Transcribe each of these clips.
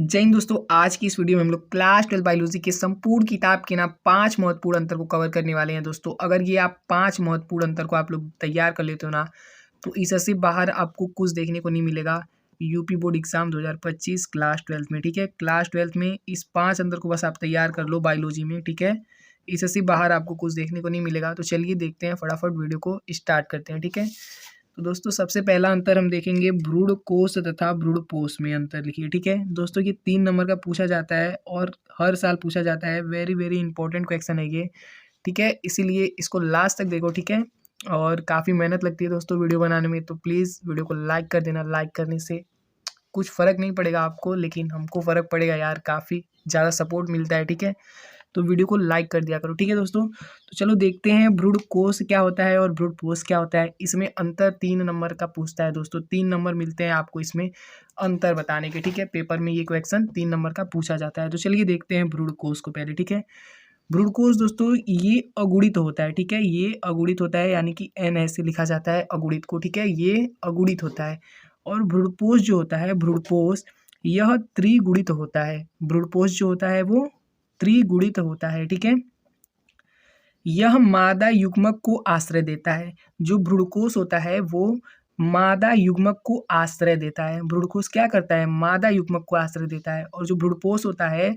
जय हिंद दोस्तों। आज की इस वीडियो में हम लोग क्लास 12 बायोलॉजी के संपूर्ण किताब के 5 महत्वपूर्ण अंतर को कवर करने वाले हैं दोस्तों। अगर ये आप 5 महत्वपूर्ण अंतर को आप लोग तैयार कर लेते हो ना, तो इससे बाहर आपको कुछ देखने को नहीं मिलेगा यूपी बोर्ड एग्जाम 2025 क्लास 12 में। ठीक है, क्लास 12 में इस 5 अंतर को बस आप तैयार कर लो बायोलॉजी में। ठीक है, इससे बाहर आपको कुछ देखने को नहीं मिलेगा। तो चलिए देखते हैं, फटाफट वीडियो को स्टार्ट करते हैं। ठीक है, तो दोस्तों सबसे पहला अंतर हम देखेंगे भ्रूण कोश तथा भ्रूण पोष में अंतर लिखिए। ठीक है दोस्तों, ये 3 नंबर का पूछा जाता है और हर साल पूछा जाता है। वेरी वेरी इंपॉर्टेंट क्वेश्चन है ये। ठीक है, इसीलिए इसको लास्ट तक देखो। ठीक है, और काफ़ी मेहनत लगती है दोस्तों वीडियो बनाने में, तो प्लीज़ वीडियो को लाइक कर देना। लाइक करने से कुछ फ़र्क नहीं पड़ेगा आपको, लेकिन हमको फ़र्क पड़ेगा यार, काफ़ी ज़्यादा सपोर्ट मिलता है। ठीक है, तो वीडियो को लाइक कर दिया करो। ठीक है दोस्तों, तो चलो देखते हैं भ्रूण कोश क्या होता है और भ्रूण पोष क्या होता है। इसमें अंतर 3 नंबर का पूछता है दोस्तों। 3 नंबर मिलते हैं आपको इसमें अंतर बताने के। ठीक है, पेपर में ये क्वेश्चन 3 नंबर का पूछा जाता है। तो चलिए देखते हैं भ्रूण कोश को पहले। ठीक है, भ्रूण कोश दोस्तों ये अगुणित होता है। ठीक है, ये अगुणित होता है, यानी कि एन ऐसे लिखा जाता है अगुणित को। ठीक है, ये अगुणित होता है। और भ्रूणपोष जो होता है, भ्रूणपोष यह त्रिगुणित होता है। भ्रूणपोष जो होता है वो त्रिगुणित होता है। ठीक है, यह मादा युग्मक को आश्रय देता है। जो भ्रूणकोश होता है वो मादा युग्मक को आश्रय देता है। भ्रूणकोश क्या करता है? मादा युग्मक को आश्रय देता है। और जो भ्रूणपोष होता है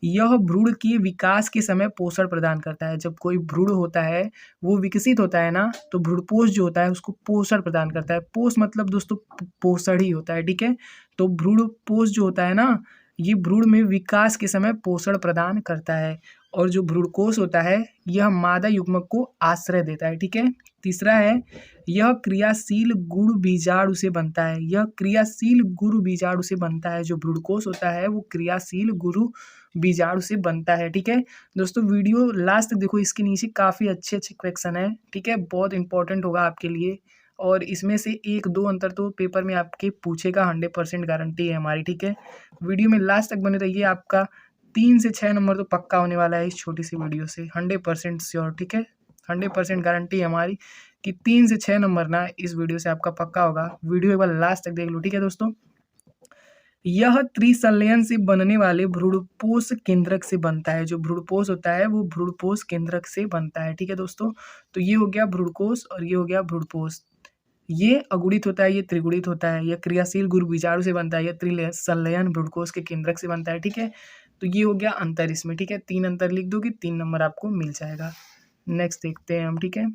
यह भ्रूण के विकास के समय पोषण प्रदान करता है। जब कोई भ्रूण होता है वो विकसित होता है ना, तो भ्रूणपोष जो होता है उसको पोषण प्रदान करता है। पोष मतलब दोस्तों पोषण ही होता है। ठीक है, तो भ्रूणपोष जो होता है ना, ये भ्रूण में विकास के समय पोषण प्रदान करता है। और जो भ्रूणकोश होता है यह मादा युग्मक को आश्रय देता है। ठीक है, तीसरा है यह क्रियाशील गुण बीजाणु से बनता है। यह क्रियाशील गुरु बीजाणु से बनता है। जो भ्रूणकोश होता है वो क्रियाशील गुरु बीजाणु से बनता है। ठीक है दोस्तों, वीडियो लास्ट तक देखो, इसके नीचे काफ़ी अच्छे अच्छे क्वेश्चन है। ठीक है, बहुत इंपॉर्टेंट होगा आपके लिए, और इसमें से 1-2 अंतर तो पेपर में आपके पूछेगा, 100% गारंटी है हमारी। ठीक है, वीडियो में लास्ट तक बने रहिए, आपका 3 से 6 नंबर तो पक्का होने वाला है इस छोटी सी वीडियो से, 100% श्योर। ठीक है, 100% गारंटी है हमारी कि 3 से 6 नंबर ना इस वीडियो से आपका पक्का होगा। वीडियो एक बार लास्ट तक देख लो। ठीक है दोस्तों, यह त्रिसंलयन से बनने वाले भ्रूणपोष केंद्रक से बनता है। जो भ्रूणपोष होता है वो भ्रूणपोष केंद्रक से बनता है। ठीक है दोस्तों, तो ये हो गया भ्रूणकोश और ये हो गया भ्रूणपोष। ये अगुणित होता है, ये त्रिगुणित होता है। यह क्रियाशील गुरु बीजाणु से बनता है, यह त्रिसंलयन भ्रूणकोश के केंद्रक से बनता है। ठीक है, तो ये हो गया अंतर इसमें। ठीक है, 3 अंतर लिख दोगे, 3 नंबर आपको मिल जाएगा। नेक्स्ट देखते हैं हम। ठीक है,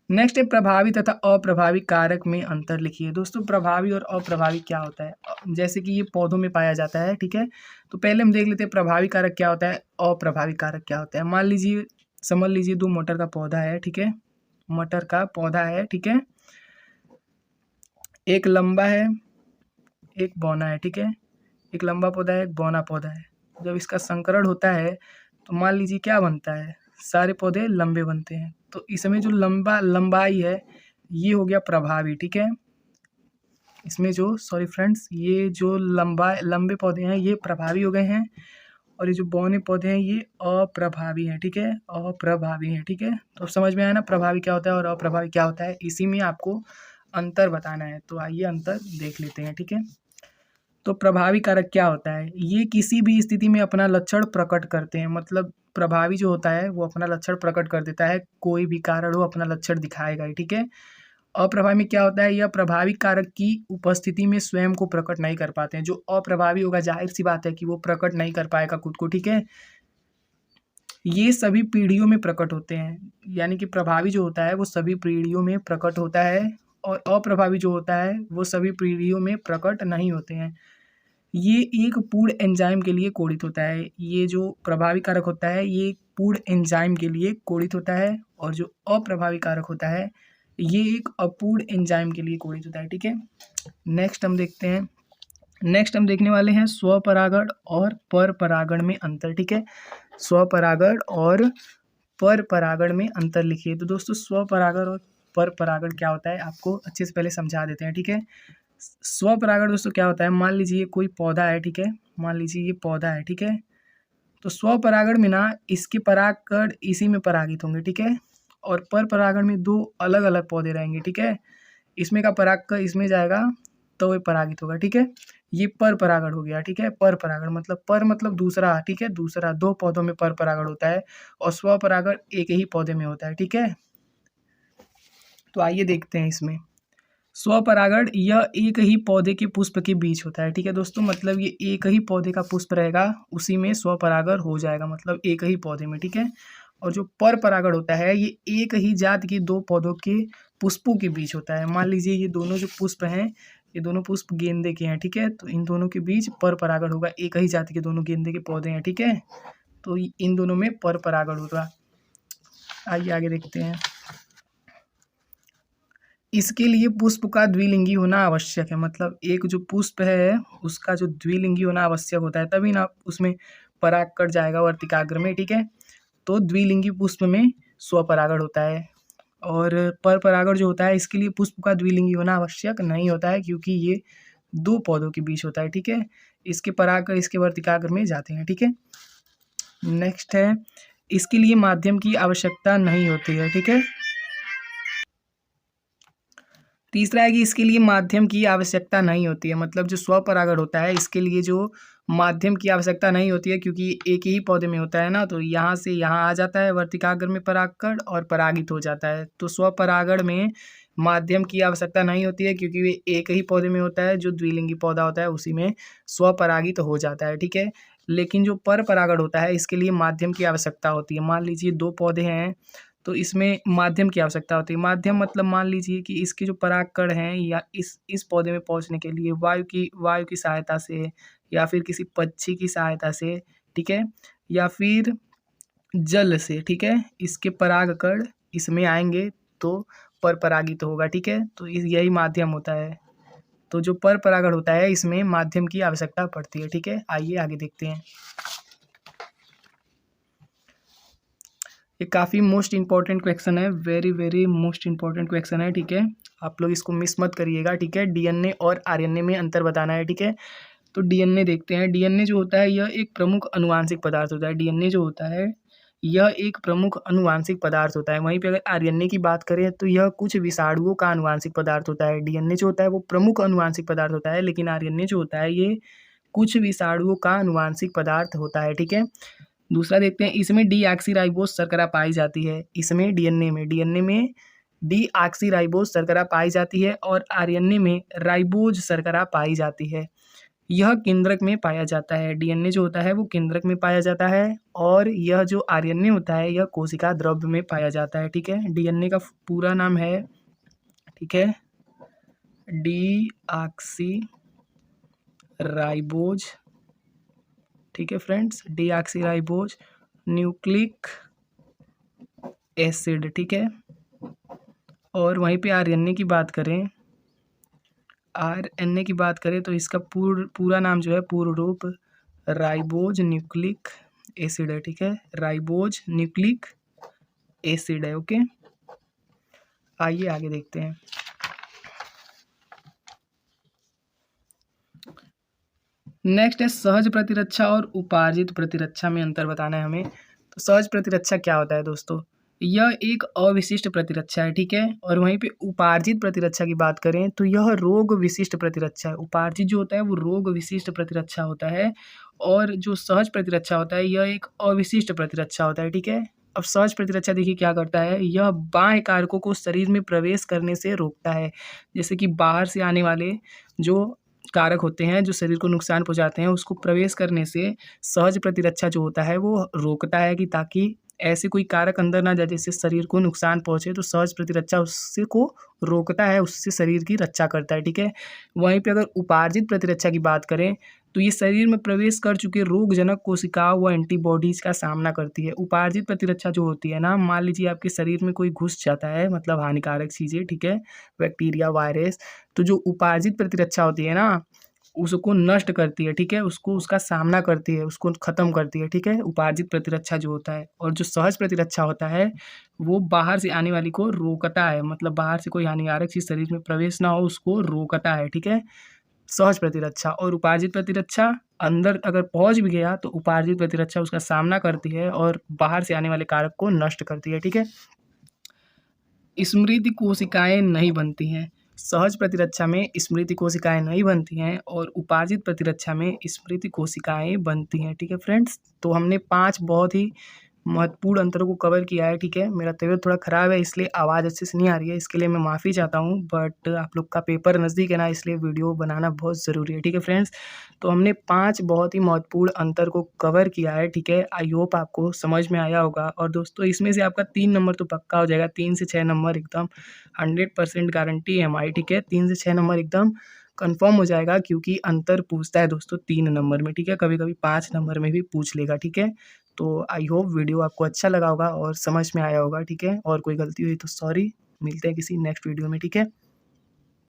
नेक्स्ट है प्रभावी तथा अप्रभावी कारक में अंतर लिखिए। दोस्तों प्रभावी और अप्रभावी क्या होता है? जैसे कि ये पौधों में पाया जाता है। ठीक है, तो पहले हम देख लेते हैं प्रभावी कारक क्या होता है, अप्रभावी कारक क्या होता है। मान लीजिए, समझ लीजिए 2 मटर का पौधा है। ठीक है, मटर का पौधा है। ठीक है, एक लंबा है एक बौना है। ठीक है, एक लंबा पौधा है एक बौना पौधा है। जब इसका संकरण होता है तो मान लीजिए क्या बनता है, सारे पौधे लंबे बनते हैं। तो इसमें जो लंबाई है ये हो गया प्रभावी। ठीक है, इसमें जो सॉरी फ्रेंड्स, ये जो लंबे पौधे हैं ये प्रभावी हो गए हैं, और ये जो बौने पौधे हैं ये अप्रभावी हैं। ठीक है, अप्रभावी हैं। ठीक है, तो समझ में आया ना प्रभावी क्या होता है और अप्रभावी क्या होता है। इसी में आपको अंतर बताना है, तो आइए अंतर देख लेते हैं। ठीक है, तो प्रभावी कारक क्या होता है? ये किसी भी स्थिति में अपना लक्षण प्रकट करते हैं। मतलब प्रभावी जो होता है वो अपना लक्षण प्रकट कर देता है, कोई भी कारण हो अपना लक्षण दिखाएगा ही। ठीक है, अप्रभावी में क्या होता है, यह प्रभावी कारक की उपस्थिति में स्वयं को प्रकट नहीं कर पाते हैं। जो अप्रभावी होगा जाहिर सी बात है कि वो प्रकट नहीं कर पाएगा खुद को। ठीक है, ये सभी पीढ़ियों में प्रकट होते हैं, यानी कि प्रभावी जो होता है वो सभी पीढ़ियों में प्रकट होता है, और अप्रभावी जो होता है वो सभी पीढ़ियों में प्रकट नहीं होते हैं। ये एक पूर्ण एंजाइम के लिए कोडित होता है। ये जो प्रभावी कारक होता है ये पूर्ण एंजाइम के लिए कोडित होता है, और जो अप्रभावी कारक होता है ये एक अपूर्ण एंजाइम के लिए कोडित होता है। ठीक है, नेक्स्ट हम देखते हैं। नेक्स्ट हम देखने वाले हैं स्वपरागण और परपरागण में अंतर। ठीक है, स्वपरागण और परपरागण में अंतर लिखिए। तो दोस्तों स्वपरागण और परपरागण क्या होता है आपको अच्छे से पहले समझा देते हैं। ठीक है, स्वपरागण दोस्तों क्या होता है, मान लीजिए कोई पौधा है। ठीक है, मान लीजिए ये पौधा है। ठीक है, तो स्वपरागण में ना इसके परागकण इसी में परागित होंगे। ठीक है, और परपरागण में 2 अलग अलग पौधे रहेंगे। ठीक है, इसमें का परागकण इसमें जाएगा तो ये परागित होगा। ठीक है, ये पर परागण हो गया, ठीक है। पर परागण मतलब पर मतलब दूसरा, ठीक है, दूसरा। 2 पौधों में पर परागण होता है और स्वपरागण एक ही पौधे में होता है, ठीक है। तो आइए देखते हैं इसमें। स्वपरागण यह एक ही पौधे के पुष्प के बीच होता है, ठीक है दोस्तों। मतलब ये एक ही पौधे का पुष्प रहेगा, उसी में स्वपरागण हो जाएगा, मतलब एक ही पौधे में, ठीक है। और जो पर परागण होता है ये एक ही जात के 2 पौधों के पुष्पों के बीच होता है। मान लीजिए ये दोनों जो पुष्प हैं, ये दोनों पुष्प गेंदे के हैं, ठीक है। तो इन दोनों के बीच पर परागण होगा, एक ही जाति के दोनों गेंदे के पौधे हैं, ठीक है। तो इन दोनों में पर परागण होगा। आइए आगे देखते हैं। इसके लिए पुष्प का द्विलिंगी होना आवश्यक है, मतलब एक जो पुष्प है उसका जो द्विलिंगी होना आवश्यक होता है, तभी ना उसमें पराग कट जाएगा वर्तिकाग्र में, ठीक है। तो द्विलिंगी पुष्प में स्वपरागण होता है। और पर परागण जो होता है इसके लिए पुष्प का द्विलिंगी होना आवश्यक नहीं होता है, क्योंकि ये 2 पौधों के बीच होता है, ठीक है। इसके परागकण इसके वर्तिकाग्र में जाते हैं, ठीक है। नेक्स्ट है, इसके लिए माध्यम की आवश्यकता नहीं होती है, ठीक है। तीसरा है कि इसके लिए माध्यम की आवश्यकता नहीं होती है, मतलब जो स्वपरागण होता है इसके लिए जो माध्यम की आवश्यकता नहीं होती है, क्योंकि एक ही पौधे में होता है ना, तो यहाँ से यहाँ आ जाता है वर्तिकाग्र में परागकण और परागित हो जाता है। तो स्वपरागण में माध्यम की आवश्यकता नहीं होती है, क्योंकि वे एक ही पौधे में होता है, जो द्विलिंगी पौधा होता है उसी में स्वपरागित हो जाता है, ठीक है। लेकिन जो पर परागण होता है इसके लिए माध्यम की आवश्यकता होती है। मान लीजिए 2 पौधे हैं, तो इसमें माध्यम की आवश्यकता होती है। माध्यम मतलब मान लीजिए कि इसके जो परागकण हैं या इस पौधे में पहुंचने के लिए वायु की सहायता से या फिर किसी पक्षी की सहायता से, ठीक है, या फिर जल से, ठीक है, इसके परागकण इसमें आएंगे तो पर परागित होगा, ठीक है। तो यही माध्यम होता है। तो जो पर परागण होता है इसमें माध्यम की आवश्यकता पड़ती है, ठीक है। आइए आगे देखते हैं। ये काफ़ी मोस्ट इंपॉर्टेंट क्वेश्चन है, very very most important question है, ठीक है। आप लोग इसको मिस मत करिएगा, ठीक है। डीएनए और आरएनए में अंतर बताना है, ठीक है। तो डीएनए देखते हैं। डीएनए जो होता है यह एक प्रमुख अनुवांशिक पदार्थ होता है। डीएनए जो होता है यह एक प्रमुख अनुवांशिक पदार्थ होता है। वहीं पे अगर आरएनए की बात करें तो यह कुछ विषाणुओं का अनुवांशिक पदार्थ होता है। डीएनए जो होता है वो प्रमुख अनुवांशिक पदार्थ होता है, लेकिन आरएनए जो होता है ये कुछ विषाणुओं का अनुवांशिक पदार्थ होता है, ठीक है। दूसरा देखते हैं, इसमें डीऑक्सीराइबोज शर्करा पाई जाती है। इसमें डीएनए में डीऑक्सीराइबोज शर्करा पाई जाती है और आरएनए में राइबोज शर्करा पाई जाती है। यह केंद्रक में पाया जाता है। डीएनए जो होता है वो केंद्रक में पाया जाता है और यह जो आरएनए होता है यह कोशिका द्रव्य में पाया जाता है, ठीक है। डीएनए का पूरा नाम है, ठीक है, डीऑक्सीराइबोज, ठीक है फ्रेंड्स, डीऑक्सीराइबोज न्यूक्लिक एसिड, ठीक है। और वहीं पे आरएनए की बात करें, आरएनए की बात करें तो इसका पूरा नाम जो है पूर्ण रूप राइबोज न्यूक्लिक एसिड है, ठीक है। राइबोज न्यूक्लिक एसिड है, ओके। आइए आगे देखते हैं। नेक्स्ट है सहज प्रतिरक्षा और उपार्जित प्रतिरक्षा में अंतर बताना है हमें। तो सहज प्रतिरक्षा क्या होता है दोस्तों? यह एक अविशिष्ट प्रतिरक्षा है, ठीक है। और वहीं पे उपार्जित प्रतिरक्षा की बात करें तो यह रोग विशिष्ट प्रतिरक्षा है। उपार्जित जो होता है वो रोग विशिष्ट प्रतिरक्षा होता है और जो सहज प्रतिरक्षा होता है यह एक अविशिष्ट प्रतिरक्षा होता है, ठीक है। अब सहज प्रतिरक्षा देखिए क्या करता है, यह बाह्य कारकों को शरीर में प्रवेश करने से रोकता है। जैसे कि बाहर से आने वाले जो कारक होते हैं जो शरीर को नुकसान पहुंचाते हैं उसको प्रवेश करने से सहज प्रतिरक्षा जो होता है वो रोकता है, कि ताकि ऐसे कोई कारक अंदर ना जाए जिससे शरीर को नुकसान पहुंचे। तो सहज प्रतिरक्षा उससे को रोकता है, उससे शरीर की रक्षा करता है, ठीक है। वहीं पे अगर उपार्जित प्रतिरक्षा की बात करें तो ये शरीर में प्रवेश कर चुके रोगजनक कोशिकाओं व एंटीबॉडीज का सामना करती है। उपार्जित प्रतिरक्षा जो होती है ना, मान लीजिए आपके शरीर में कोई घुस जाता है, मतलब हानिकारक चीज़ें, ठीक है, बैक्टीरिया वायरस, तो जो उपार्जित प्रतिरक्षा होती है ना उसको नष्ट करती है, ठीक है, उसको उसका सामना करती है, उसको खत्म करती है, ठीक है, उपार्जित प्रतिरक्षा जो होता है। और जो सहज प्रतिरक्षा होता है वो बाहर से आने वाली को रोकता है, मतलब बाहर से कोई हानिकारक चीज़ शरीर में प्रवेश ना हो उसको रोकता है, ठीक है, सहज प्रतिरक्षा। और उपार्जित प्रतिरक्षा अंदर अगर पहुंच भी गया तो उपार्जित प्रतिरक्षा उसका सामना करती है और बाहर से आने वाले कारक को नष्ट करती है, ठीक है। स्मृति कोशिकाएं नहीं बनती हैं। सहज प्रतिरक्षा में स्मृति कोशिकाएं नहीं बनती हैं और उपार्जित प्रतिरक्षा में स्मृति कोशिकाएं बनती हैं। ठीक है फ्रेंड्स, तो हमने 5 बहुत ही महत्वपूर्ण अंतरों को कवर किया है। ठीक है, मेरा तबीयत थोड़ा ख़राब है इसलिए आवाज़ अच्छे से नहीं आ रही है, इसके लिए मैं माफ़ी चाहता हूँ। बट आप लोग का पेपर नज़दीक है ना, इसलिए वीडियो बनाना बहुत ज़रूरी है। ठीक है फ्रेंड्स, तो हमने 5 बहुत ही महत्वपूर्ण अंतर को कवर किया है। ठीक है, आई होप आपको समझ में आया होगा। और दोस्तों इसमें से आपका 3 नंबर तो पक्का हो जाएगा, 3 से 6 नंबर एकदम 100% गारंटी है हमारी। ठीक है, 3 से 6 नंबर एकदम कन्फर्म हो जाएगा, क्योंकि अंतर पूछता है दोस्तों 3 नंबर में। ठीक है, कभी-कभी 5 नंबर में भी पूछ लेगा। ठीक है, तो आई होप वीडियो आपको अच्छा लगा होगा और समझ में आया होगा। ठीक है, और कोई गलती हुई तो सॉरी। मिलते हैं किसी नेक्स्ट वीडियो में। ठीक है।